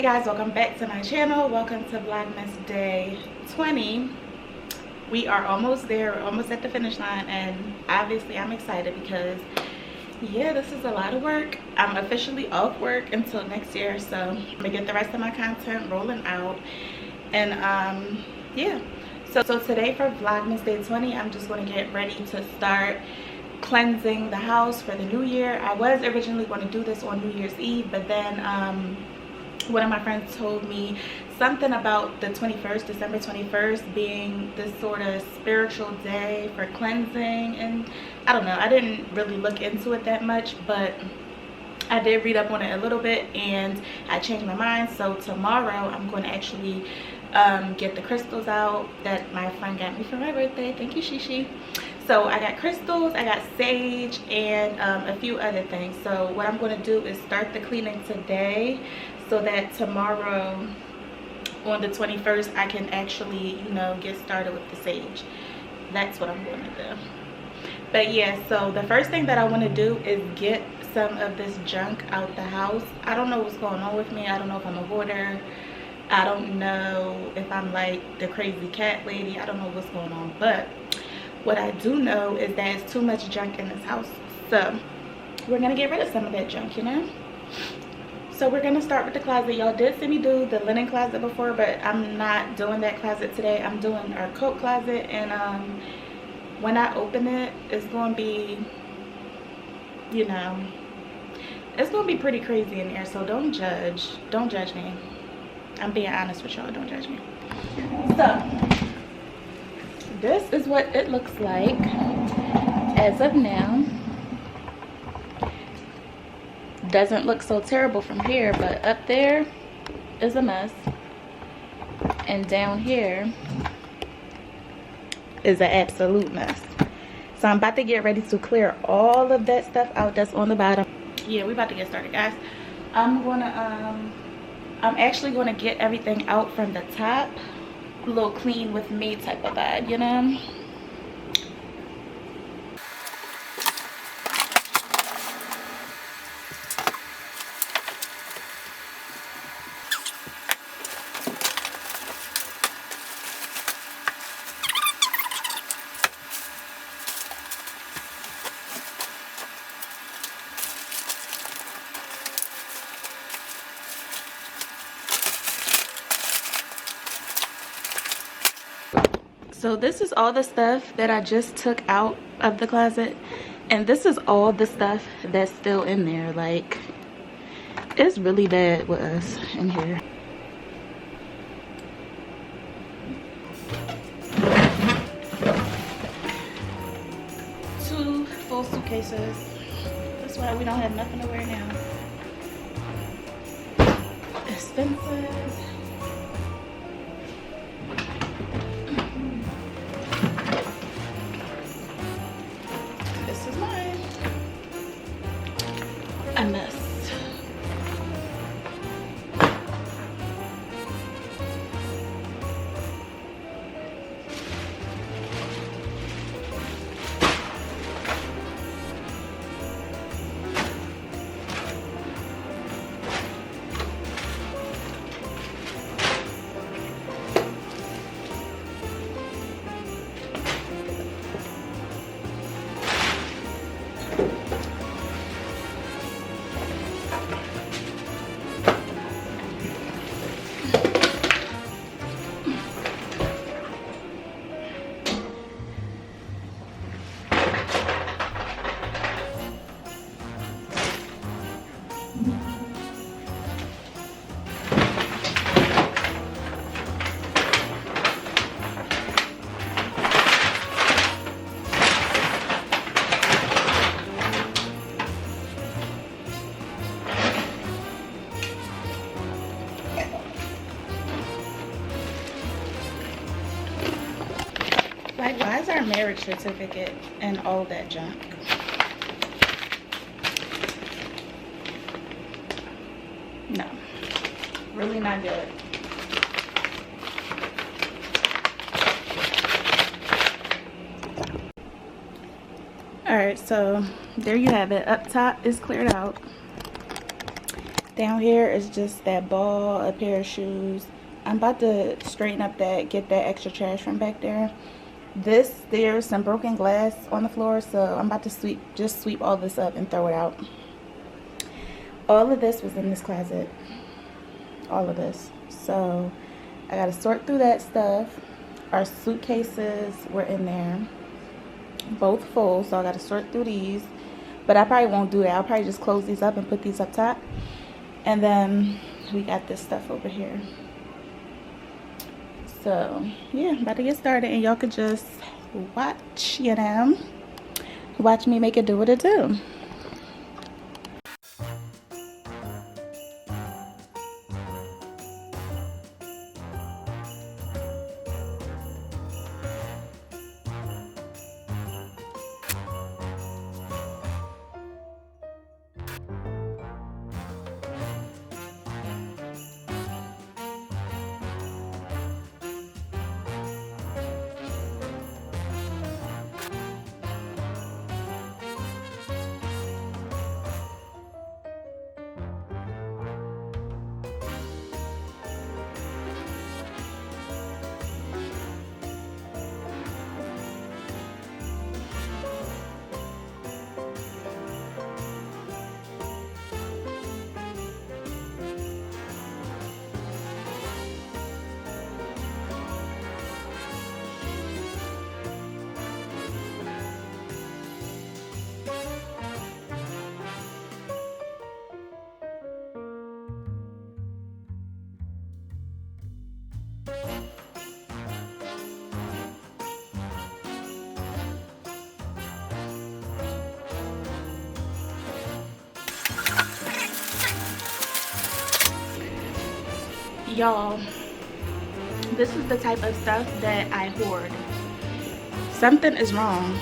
guys, welcome back to my channel. Welcome to Vlogmas day 20. We are almost there. We're almost at the finish line, and obviously I'm excited because yeah, this is a lot of work. I'm officially off work until next year, so I'm gonna get the rest of my content rolling out. And yeah, so today for Vlogmas day 20, I'm just going to get ready to start cleansing the house for the new year. I was originally going to do this on New Year's Eve, but then one of my friends told me something about the 21st, December 21st being this sort of spiritual day for cleansing, and I don't know, I didn't really look into it that much, but I did read up on it a little bit and I changed my mind. So tomorrow I'm going to actually get the crystals out that my friend got me for my birthday. Thank you, Shishi. So I got crystals, I got sage, and a few other things. So what I'm going to do is start the cleaning today so that tomorrow on the 21st I can actually, you know, get started with the sage. That's what I'm going to do. But yeah, so the first thing that I want to do is get some of this junk out the house. I don't know what's going on with me. I don't know if I'm a hoarder. I don't know if I'm like the crazy cat lady. I don't know what's going on, but what I do know is that there's too much junk in this house, so we're gonna get rid of some of that junk, you know. So we're gonna start with the closet. Y'all did see me do the linen closet before, but I'm not doing that closet today. I'm doing our coat closet, and when I open it, it's gonna be, you know, it's gonna be pretty crazy in there. So don't judge me. I'm being honest with y'all, don't judge me. So this is what it looks like as of now. Doesn't look so terrible from here, but up there is a mess, and down here is an absolute mess. So I'm about to get ready to clear all of that stuff out that's on the bottom. Yeah, we about to get started, guys. I'm actually gonna get everything out from the top. A little clean with me type of vibe, you know. So this is all the stuff that I just took out of the closet, and this is all the stuff that's still in there. Like, it's really bad with us in here. Two full suitcases. That's why we don't have nothing to wear now. Expensive. A mess. Like, why is our marriage certificate and all that junk? No, really not good. All right, so there you have it. Up top is cleared out. Down here is just that ball, a pair of shoes. I'm about to straighten up that, get that extra trash from back there. There's some broken glass on the floor, so I'm about to just sweep all this up and throw it out. All of this was in this closet. All of this. So I gotta sort through that stuff. Our suitcases were in there, both full, so I gotta sort through these. But I probably won't do that. I'll probably just close these up and put these up top. And then we got this stuff over here. So yeah, I'm about to get started, and y'all could just watch, you know, watch me make it do what it do. Y'all, this is the type of stuff that I hoard. Something is wrong.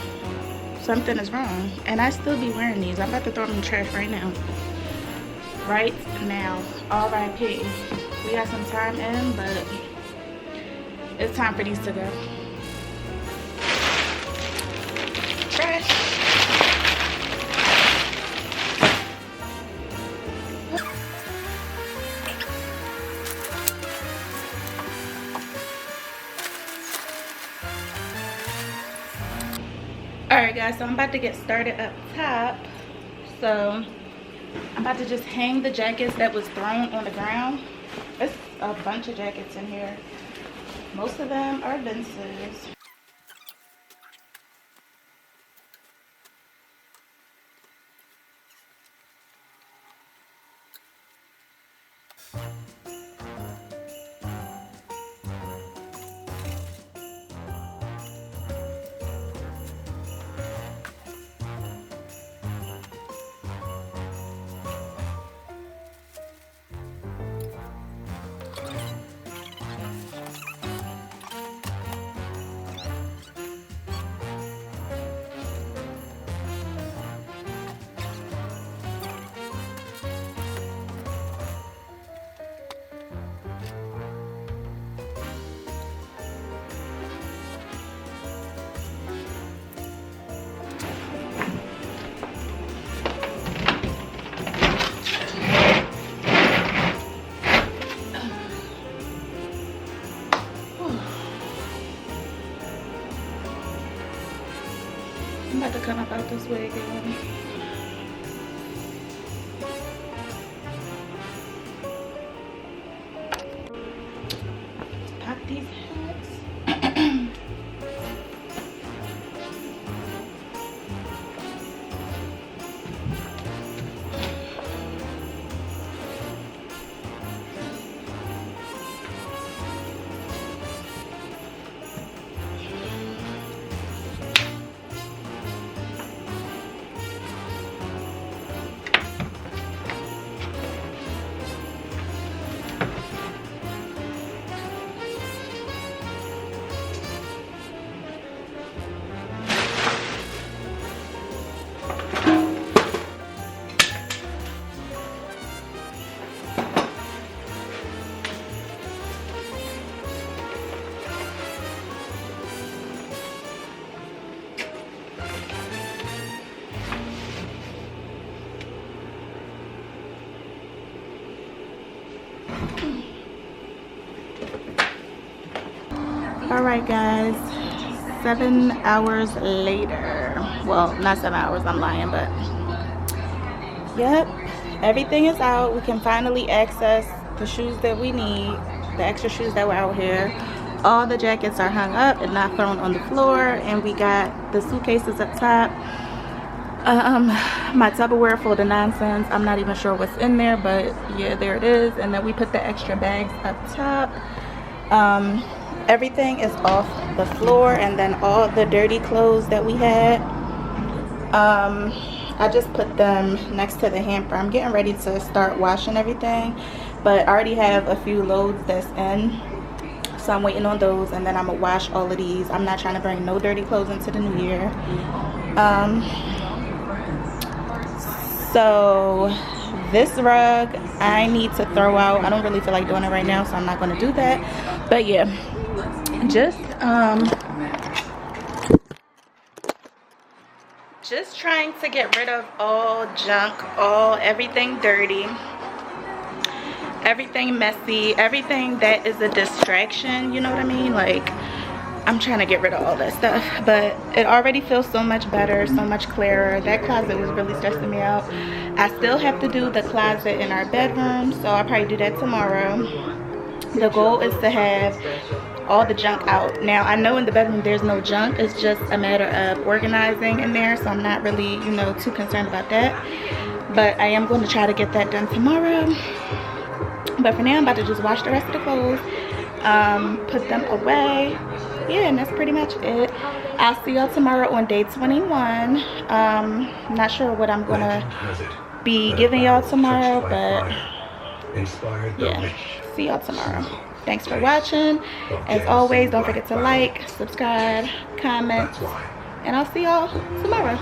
Something is wrong. And I still be wearing these. I'm about to throw them in the trash right now. Right now. R.I.P. We got some time in, but it's time for these to go. Trash. Alright guys, so I'm about to get started up top. So I'm about to just hang the jackets that was thrown on the ground. There's a bunch of jackets in here. Most of them are Vince's. I'm about to come up out this way again. Pop these hats. All right, guys, 7 hours later. Well, not 7 hours, I'm lying, but yep, everything is out. We can finally access the shoes that we need, the extra shoes that were out here. All the jackets are hung up and not thrown on the floor, and we got the suitcases up top. My Tupperware full of nonsense. I'm not even sure what's in there, but yeah, there it is. And then we put the extra bags up top. Everything is off the floor, and then all the dirty clothes that we had, I just put them next to the hamper. I'm getting ready to start washing everything, but I already have a few loads that's in, so I'm waiting on those, and then I'm gonna wash all of these. I'm not trying to bring no dirty clothes into the new year. So this rug I need to throw out. I don't really feel like doing it right now, so I'm not going to do that. But yeah, just trying to get rid of all junk, everything dirty, everything messy, everything that is a distraction, you know what I mean? Like, I'm trying to get rid of all that stuff, but it already feels so much better, so much clearer. That closet was really stressing me out. I still have to do the closet in our bedroom, so I'll probably do that tomorrow. The goal is to have all the junk out. Now, I know in the bedroom there's no junk. It's just a matter of organizing in there, so I'm not really, you know, too concerned about that. But I am going to try to get that done tomorrow. But for now, I'm about to just wash the rest of the clothes, put them away. Yeah, and that's pretty much it. I'll see y'all tomorrow on day 21. Not sure what I'm gonna be giving y'all tomorrow, but yeah, see y'all tomorrow. Thanks for watching. As always, don't forget to like, subscribe, comment, and I'll see y'all tomorrow.